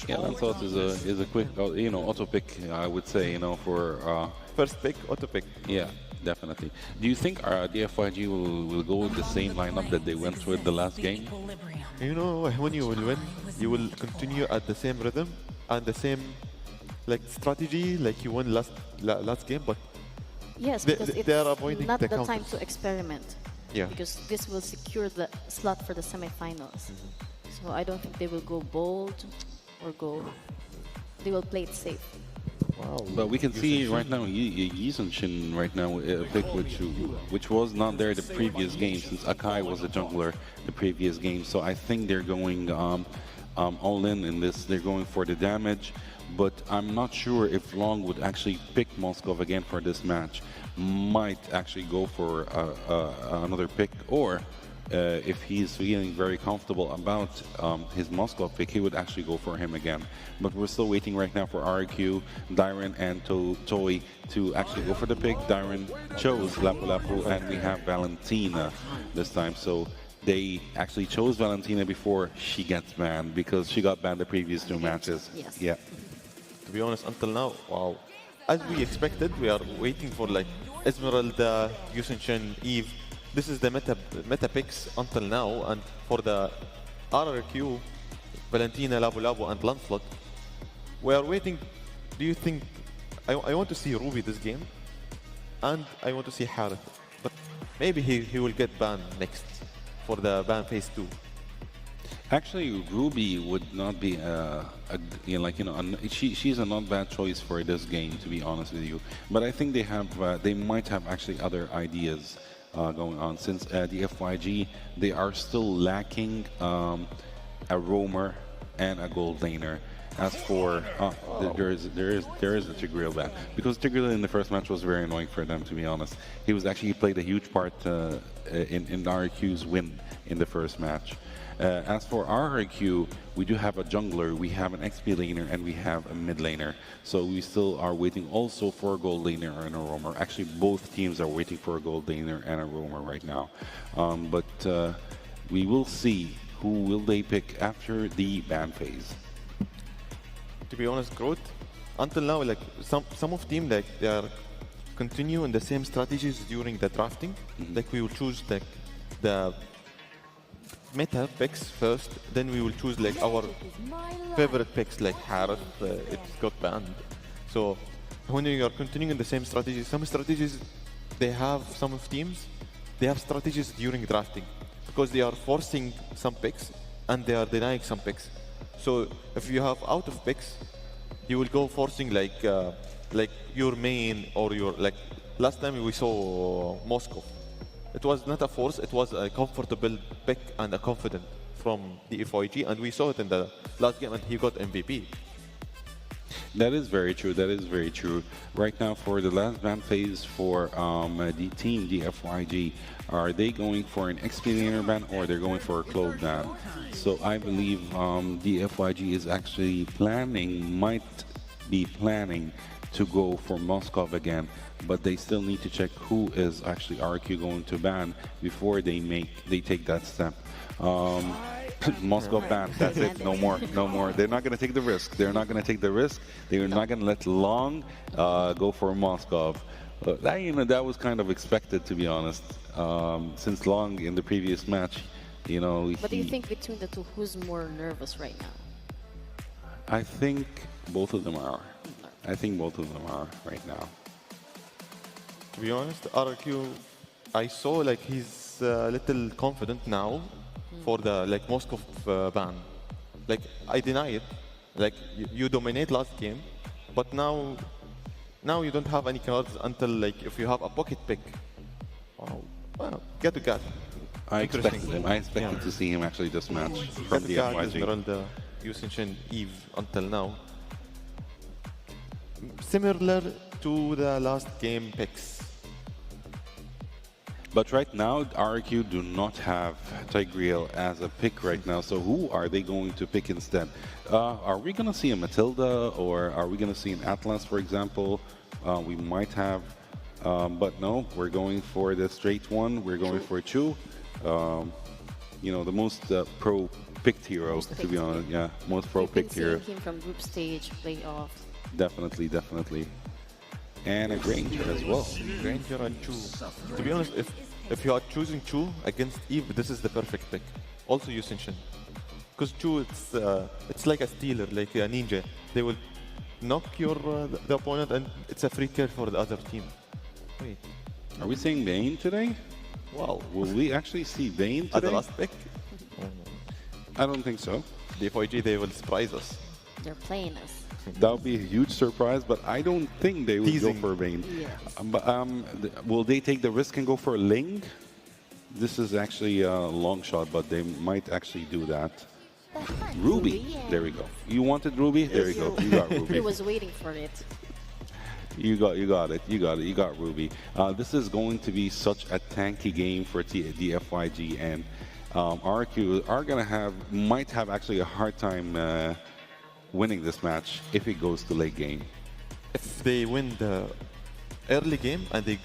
Yeah, Lancelot is a quick, auto pick, I would say, for First pick, auto pick. yeah, definitely. Do you think DFYG will go with the same lineup that they went with the last game? You know, when you will win, you will continue at the same rhythm and the same strategy like you won last game, but Yes, because they are it's avoiding not the the time counters. to experiment. Yeah. Because this will secure the slot for the semifinals. So I don't think they will go bold or they will play it safe. Wow. But we can see right now, Yisenshin right now, a pick which was not there the previous game, since Akai was a jungler the previous game. So I think they're going all in this. They're going for the damage, but I'm not sure if Long would actually pick Moskov again for this match. Might actually go for another pick, or if he's feeling very comfortable about his Moskov pick, he would actually go for him again. But we're still waiting right now for RRQ, Dyron, and Toy to actually go for the pick. Dyron chose Lapu Lapu, and we have Valentina this time. So they actually chose Valentina before she gets banned, because she got banned the previous two matches. Yes. Yeah. To be honest, until now, wow. As we expected, we are waiting for Esmeralda, Yusen Eve. This is the meta picks until now, and for the RRQ, Valentina, Labu Labu, and Lancelot, we are waiting. Do you think I want to see Ruby this game, and I want to see Harith, but maybe he will get banned next for the ban phase 2. Actually, Ruby would not be she's a not bad choice for this game, to be honest with you. But I think they might have actually other ideas going on, since the FYG, they are still lacking a roamer and a gold laner. As for there is a Tigreal ban, because Tigreal in the first match was very annoying for them, to be honest. He played a huge part in RRQ's win in the first match. As for RRQ, we do have a jungler, we have an XP laner, and we have a mid laner. So we still are waiting also for a gold laner and a roamer. Actually, both teams are waiting for a gold laner and a roamer right now. But we will see who will they pick after the ban phase. To be honest, Growth, until now, some of team, they are continuing the same strategies during the drafting. We will choose the meta picks first, then we will choose our favorite picks, like Harith, it got banned. So when you are continuing the same strategies, some strategies some of teams, they have strategies during drafting, because they are forcing some picks and they are denying some picks. So if you have out of picks, you will go forcing your main, or your last time we saw Moscow. It was not a force, it was a comfortable pick and a confident from DFYG, and we saw it in the last game, and he got MVP. That is very true. That is very true. Right now, for the last ban phase for the team DFYG, are they going for an XP laner ban, or they're going for a clove ban? So I believe DFYG is actually might be planning to go for Moskov again, but they still need to check who is actually RQ going to ban before they take that step. Moskov ban, that's it, no more, no more. They're not going to take the risk. They're not going to take the risk. They're not going to let Long go for Moskov. That was kind of expected, to be honest, since Long in the previous match, But do you think between the two, who's more nervous right now? I think both of them are. I think both of them are right now. To be honest, RRQ, I saw he's a little confident now for the Moskov ban. I deny it. You dominate last game, but now you don't have any cards until if you have a pocket pick. Well, get to get. I expected to see him actually this match from the FYG. Esmeralda, Yusen Eve until now. Similar to the last game picks. But right now, RRQ do not have Tigreal as a pick right now. So who are they going to pick instead? Are we going to see a Matilda, or are we going to see an Atlas, for example? We might have, but no, we're going for the straight one. We're going for Chu. The most pro picked hero, to be honest. Yeah, most pro We've been picked hero. seeing him from group stage, playoff. Definitely, definitely. And a Granger as well. Granger and Chu. To be honest, if you are choosing Chu against Eve, this is the perfect pick. Also Yusin Shin. Because Chu, it's like a stealer, like a ninja. They will knock your the opponent, and it's a free kill for the other team. Wait. Are we saying Vayne today? Wow. Will we actually see Vayne At the today? last pick? I don't think so. DFYG, they will surprise us. They're playing us. That would be a huge surprise, but I don't think they would Teasing. go for Vayne. Yes. Will they take the risk and go for Ling? This is actually a long shot, but they might actually do that. Ruby. There we go. You wanted Ruby? There you go. You got Ruby. He was waiting for it. You got it. You got Ruby. This is going to be such a tanky game for DFYG, and RRQ are might have actually a hard time winning this match if it goes to late game. If they win the early game and they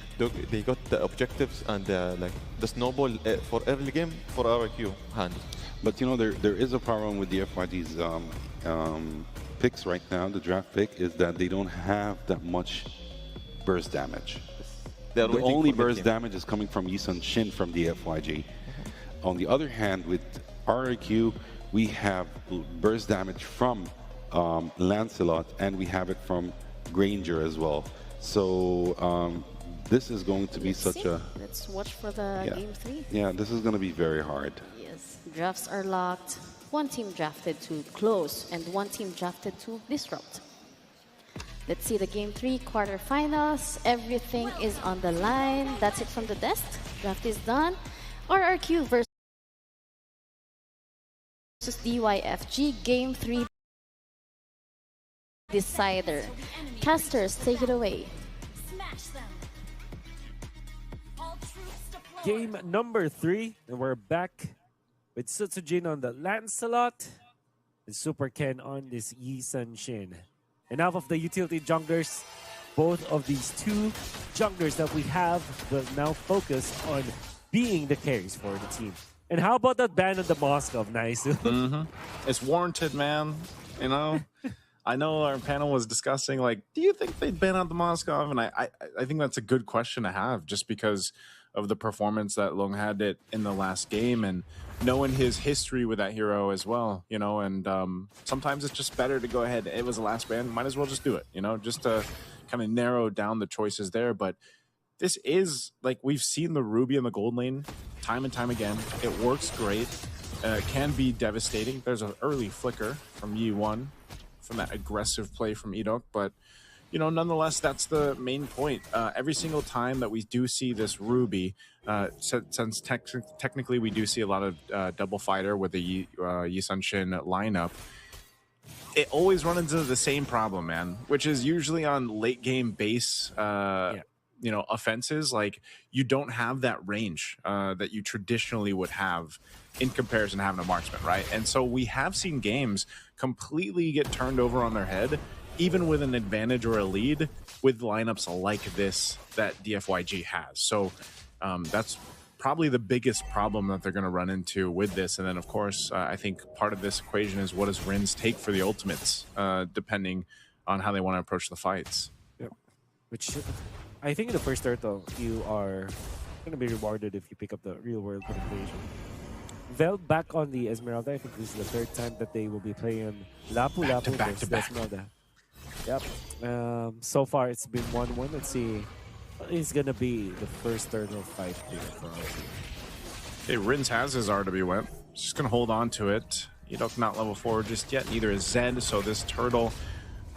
got the objectives and like the snowball for early game for RRQ handle. But you know, there is a problem with DFYG's picks right now. The draft pick is that they don't have that much burst damage. The only burst damage is coming from Yisun Shin from DFYG. On the other hand, with RRQ, we have burst damage from Lancelot, and we have it from Granger as well. So this is going to be Let's watch for the game 3. Yeah, this is going to be very hard. Yes, drafts are locked. One team drafted to close, and one team drafted to disrupt. Let's see the game 3 quarterfinals. Everything is on the line. That's it from the desk. Draft is done. RRQ versus DYFG, game 3 decider. Casters, take it away. Game number 3, and we're back with Sutsujin on the Lancelot and Super Ken on this Yisun Shin. Enough of the utility junglers. Both of these two junglers that we have will now focus on being the carries for the team. And how about that ban on the Moskov? Nice. It's warranted, man. You know, I know our panel was discussing, like, do you think they'd ban out the Moskov? And I think that's a good question to have, just because of the performance that Long had it in the last game, and knowing his history with that hero as well, you know, and sometimes it's just better to go ahead. It was the last ban, might as well just do it, you know, just to kind of narrow down the choices there. But this is, like, we've seen the Ruby and the gold lane time and time again. It works great. It can be devastating. There's an early flicker from Yi1 from that aggressive play from Edok, but you know, nonetheless, that's the main point. Every single time that we do see this Ruby, since technically we do see a lot of double fighter with the Yisun Shin lineup, it always runs into the same problem, man, which is usually on late game base, you know, offenses. Like, you don't have that range that you traditionally would have in comparison to having a marksman, right? And so we have seen games completely get turned over on their head, even with an advantage or a lead, with lineups like this that DFYG has. So that's probably the biggest problem that they're going to run into with this. And then, of course, I think part of this equation is, what does Rins take for the ultimates, depending on how they want to approach the fights. Yep. Which, I think in the first turtle, you are going to be rewarded if you pick up the real-world penetration. Vel back on the Esmeralda. I think this is the third time that they will be playing Lapu Lapu versus the Esmeralda. Yep. So far, it's been 1-1. Let's see what is going to be the first turtle fight here for our team. Hey, Rins has his RWM. Just going to hold on to it. Edok not level 4 just yet. Neither is Zed, so this turtle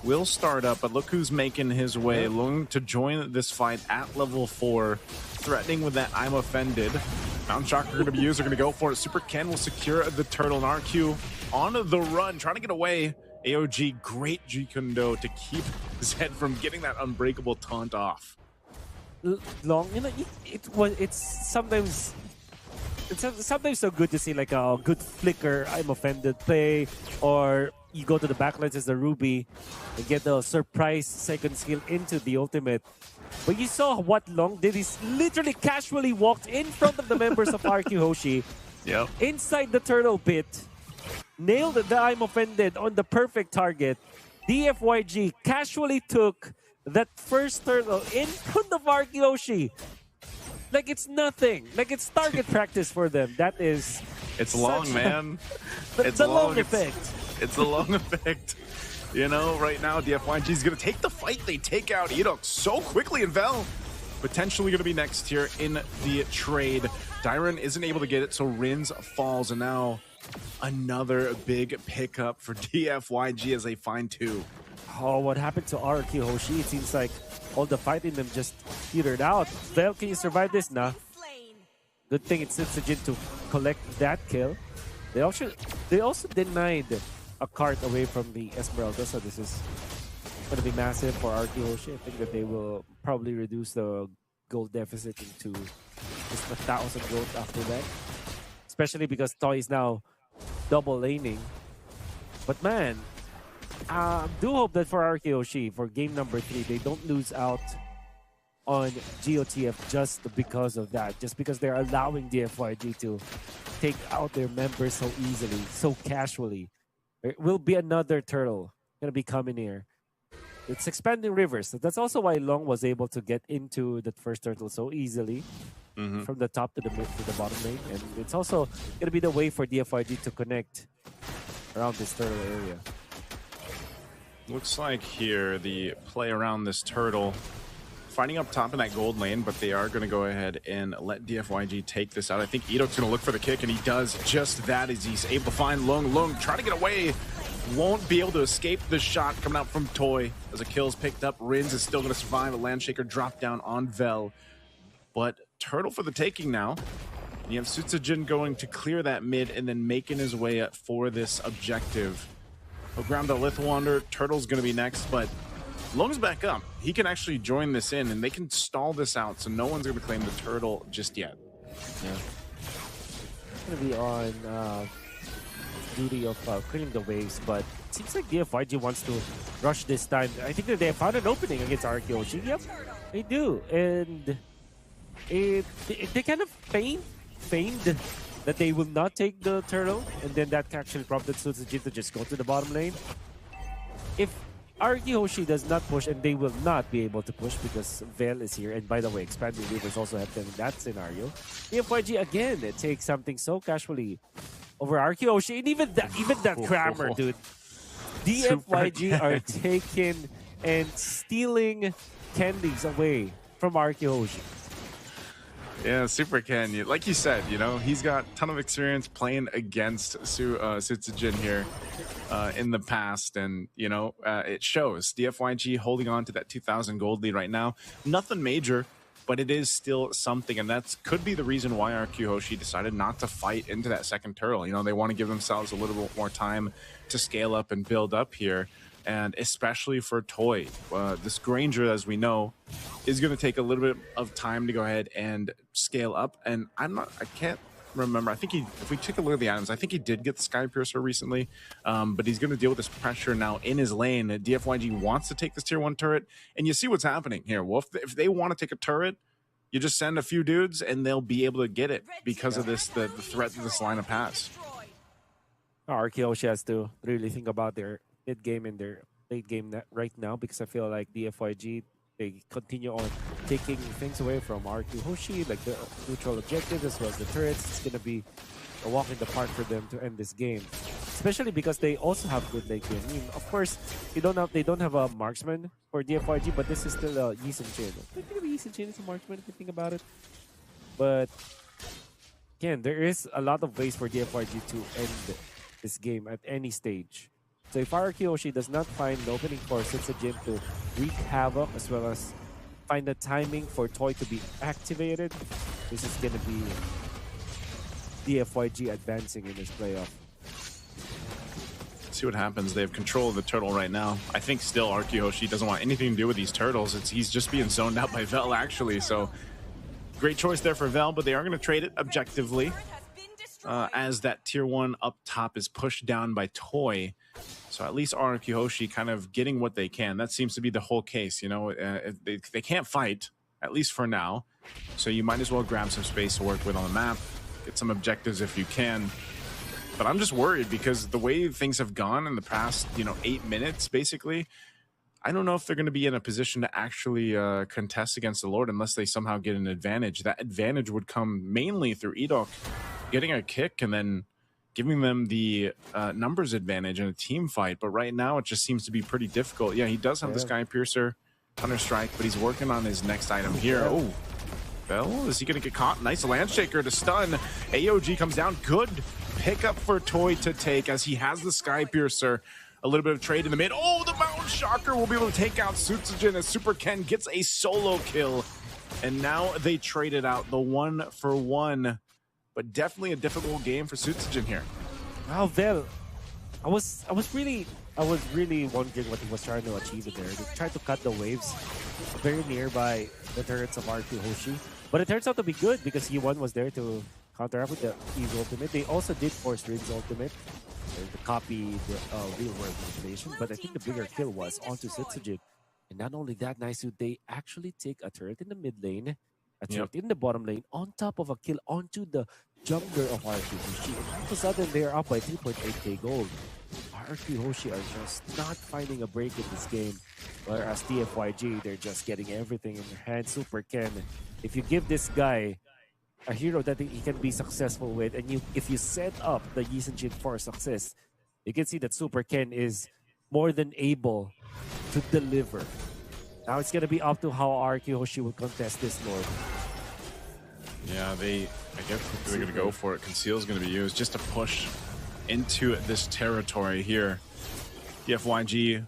will start up. But look who's making his way, looking to join this fight at level 4, threatening with that I'm offended. Mountain Shocker are going to be used. They're going to go for it. Super Ken will secure the turtle, and RQ on the run, trying to get away. AOG, great G-Kundo to keep Zed from getting that unbreakable taunt off. Long, you know, it's sometimes so good to see like a good flicker, I'm offended play, or you go to the backlines as the Ruby and get the surprise second skill into the ultimate. But you saw what Long did. He's literally casually walked in front of the members of RQ Hoshi, inside the turtle pit, nailed the I'm offended on the perfect target. DFYG casually took that first turtle in front of RRQ. Like it's nothing. Like it's target practice for them. That is... It's long, man. It's the long effect. It's the long effect. You know, right now, DFYG is going to take the fight. They take out Edok so quickly, and Vel potentially going to be next here in the trade. Dyron isn't able to get it, so Rins falls, and now another big pickup for DFYG as they find 2. Oh, what happened to RRQ Hoshi? It seems like all the fight in them just petered out. Vel, can you survive this? Nah. Good thing it's Sitsujin to collect that kill. They also denied a cart away from the Esmeralda, so this is going to be massive for RRQ Hoshi. I think that they will probably reduce the gold deficit into just 1,000 gold after that. Especially because Toy is now double laning. But man, I do hope that for RRQ Hoshi, for game number 3, they don't lose out on GOTF just because of that. Just because they're allowing DFYG to take out their members so easily, so casually. There will be another turtle gonna be coming here. It's expanding rivers. So that's also why Long was able to get into that first turtle so easily from the top to the mid to the bottom lane. And it's also gonna be the way for DFYG to connect around this turtle area. Looks like here the play around this turtle, fighting up top in that gold lane, but they are going to go ahead and let DFYG take this out. I think Edok's going to look for the kick, and he does just that as he's able to find Lung. Lung trying to get away, won't be able to escape the shot coming out from Toy. As a kill is picked up, Rins is still going to survive. A Landshaker drop down on Vel. But turtle for the taking now. You have Sutsujin going to clear that mid and then making his way up for this objective. He'll grab the Lithwander. Turtle's going to be next, but Lung's back up. He can actually join this in, and they can stall this out, so no one's going to claim the turtle just yet. Yeah. Going to be on duty of clearing the waves, but it seems like DFYG wants to rush this time. I think that they have found an opening against RRQ. Yep, they do. And they kind of feigned that they will not take the turtle, and then that actually prompted Sutsujin to just go to the bottom lane. If RRQ Hoshi does not push, and they will not be able to push because Vel is here, and by the way, Expanding Rivers also have them in that scenario. DFYG again, it takes something so casually over RRQ Hoshi, and even that Crammer, dude. DFYG are taking and stealing candies away from RRQ Hoshi. Yeah, Super Ken. Like you said, you know, he's got a ton of experience playing against Sutsujin here in the past, and, you know, it shows. DFYG holding on to that 2,000 gold lead right now. Nothing major, but it is still something, and that could be the reason why RRQ Hoshi decided not to fight into that second turtle. You know, they want to give themselves a little bit more time to scale up and build up here. And especially for Toy, this Granger, as we know, is going to take a little bit of time to go ahead and scale up. And I can't remember. I think if we take a look at the items, I think he did get the Sky Piercer recently, but he's going to deal with this pressure now in his lane. DFYG wants to take this tier 1 turret, and you see what's happening here. Well, if they want to take a turret, you just send a few dudes, and they'll be able to get it because of this the threat that this lineup has. RRQ Hoshi has to really think about their mid-game and their late game right now, because I feel like DFYG, they continue on taking things away from RRQ Hoshi, like the neutral objective as well as the turrets. It's going to be a walk in the park for them to end this game, especially because they also have good late game. I mean, of course, they don't have a marksman for DFYG, but this is still a Yi Sun-Shin. I think Yi Sun-Shin is a marksman if you think about it. But again, there is a lot of ways for DFYG to end this game at any stage. So if RRQ Hoshi does not find the opening for Sutsujin to wreak havoc, as well as find the timing for Toy to be activated, this is going to be DFYG advancing in this playoff. See what happens. They have control of the turtle right now. I think still RRQ Hoshi doesn't want anything to do with these turtles. He's just being zoned out by Vel, actually. So great choice there for Vel, but they are going to trade it objectively as that tier 1 up top is pushed down by Toy. So at least RRQ Hoshi kind of getting what they can. That seems to be the whole case. You know, they can't fight, at least for now. So you might as well grab some space to work with on the map. Get some objectives if you can. But I'm just worried because the way things have gone in the past, 8 minutes, basically, I don't know if they're going to be in a position to actually contest against the Lord unless they somehow get an advantage. That advantage would come mainly through Edok getting a kick and then giving them the numbers advantage in a team fight. But right now, it just seems to be pretty difficult. Yeah, he does have the Sky Piercer, Counter-Strike, but he's working on his next item here. Oh, Bell, is he going to get caught? Nice Landshaker to stun. AOG comes down. Good pickup for Toy to take as he has the Sky Piercer. A little bit of trade in the mid. Oh, the Mountain Shocker will be able to take out Sutsujin as Super Ken gets a solo kill. And now they traded out the 1-for-1. But definitely a difficult game for Sutsujin here. Wow, Vel, I was really wondering what he was trying to achieve there. They tried to cut the waves very nearby the turrets of RRQ Hoshi. But it turns out to be good because E1 was there to counteract with the E's ultimate. They also did force Rin's ultimate to copy the real world manipulation. But I think the bigger kill was onto Sutsujin. And not only that, Nice, they actually take a turret in the mid lane, a turret in the bottom lane, on top of a kill onto the jungler of RRQ Hoshi. And all of a sudden, they're up by 3.8k gold. RRQ Hoshi are just not finding a break in this game. Whereas DFYG, they're just getting everything in their hands. Super Ken, if you give this guy a hero that he can be successful with, and if you set up the Yi Jin for success, you can see that Super Ken is more than able to deliver. Now it's going to be up to how RRQ Hoshi will contest this Lord. Yeah, I guess they're going to go for it. Conceal is going to be used just to push into this territory here. DFYG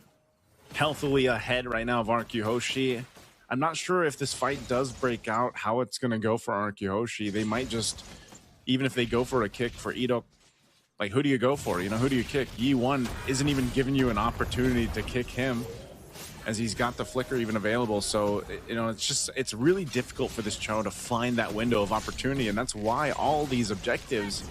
healthily ahead right now of RRQ Hoshi. I'm not sure if this fight does break out, how it's going to go for RRQ Hoshi. They might just, even if they go for a kick for Edok, like, who do you go for? Who do you kick? Yi1 isn't even giving you an opportunity to kick him as he's got the flicker even available. So, it's really difficult for this Cho to find that window of opportunity. And that's why all these objectives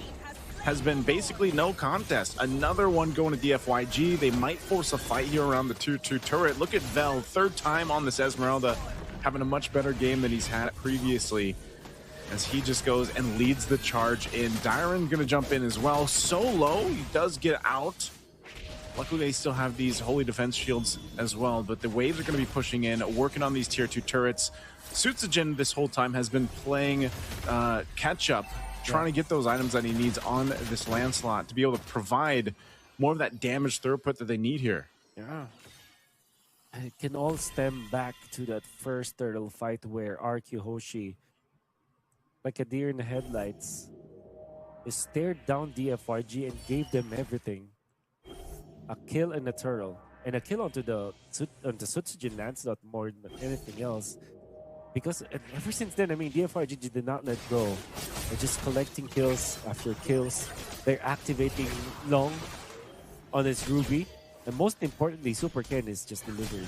has been basically no contest. Another one going to DFYG. They might force a fight here around the 2-2 turret. Look at Vel, third time on this Esmeralda, having a much better game than he's had previously, as he just goes and leads the charge in. Dyron gonna jump in as well. Solo, he does get out. Luckily, they still have these holy defense shields as well, but the waves are gonna be pushing in, working on these tier 2 turrets. Sutsujin this whole time has been playing catch-up, trying to get those items that he needs on this land slot to be able to provide more of that damage throughput that they need here. Yeah. And it can all stem back to that first turtle fight where RRQ Hoshi, like a deer in the headlights, stared down DFYG and gave them everything. A kill and a turtle. And a kill onto the Sutsujin Lancelot more than anything else. Because ever since then, DFYG did not let go. They're just collecting kills after kills. They're activating Long on his Ruby. And most importantly, Super Ken is just delivering.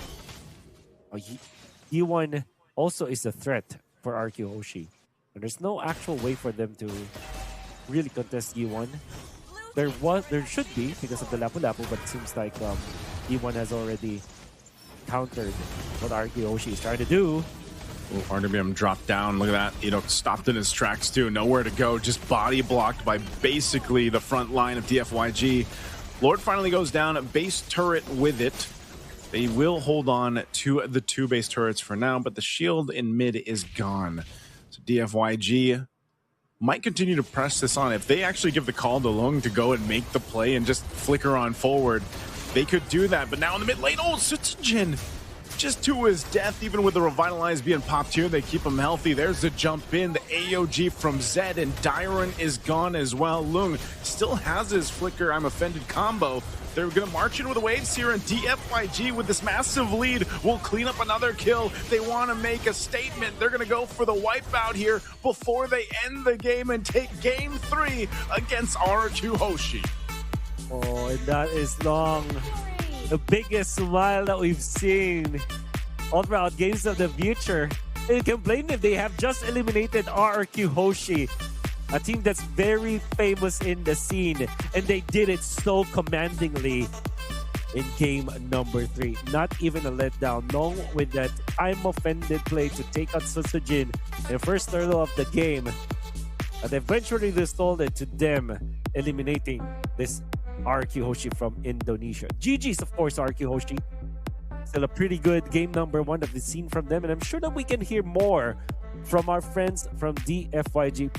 E1 also is a threat for RRQ Hoshi. And there's no actual way for them to really contest E1. There should be because of the Lapu Lapu, but it seems like E1 has already countered what RRQ Hoshi is trying to do. Oh, RWM dropped down. Look at that. Stopped in his tracks too. Nowhere to go. Just body blocked by basically the front line of DFYG. Lord finally goes down. Base turret with it. They will hold on to the 2 base turrets for now, but the shield in mid is gone. So DFYG might continue to press this on. If they actually give the call to Lung to go and make the play and just flicker on forward, they could do that. But now in the mid lane, oh, Sutsujin just to his death, even with the Revitalize being popped here. They keep him healthy. There's the jump in, the AOG from Zed, and Dyron is gone as well. Lung still has his Flicker I'm Offended combo. They're going to march in with the waves here, and DFYG with this massive lead will clean up another kill. They want to make a statement. They're going to go for the wipeout here before they end the game and take game 3 against RRQ Hoshi. Oh, and that is Long. The biggest smile that we've seen all throughout Games of the Future. And you can blame them. They have just eliminated RRQ Hoshi, a team that's very famous in the scene. And they did it so commandingly in game number 3. Not even a letdown. Long with that I'm Offended play to take out Sutsujin in the first turtle of the game. And eventually they stole it to them. eliminating this RRQ Hoshi from Indonesia. GG's, of course, RRQ Hoshi. Still a pretty good game number 1 that we've seen from them, and I'm sure that we can hear more from our friends from DFYG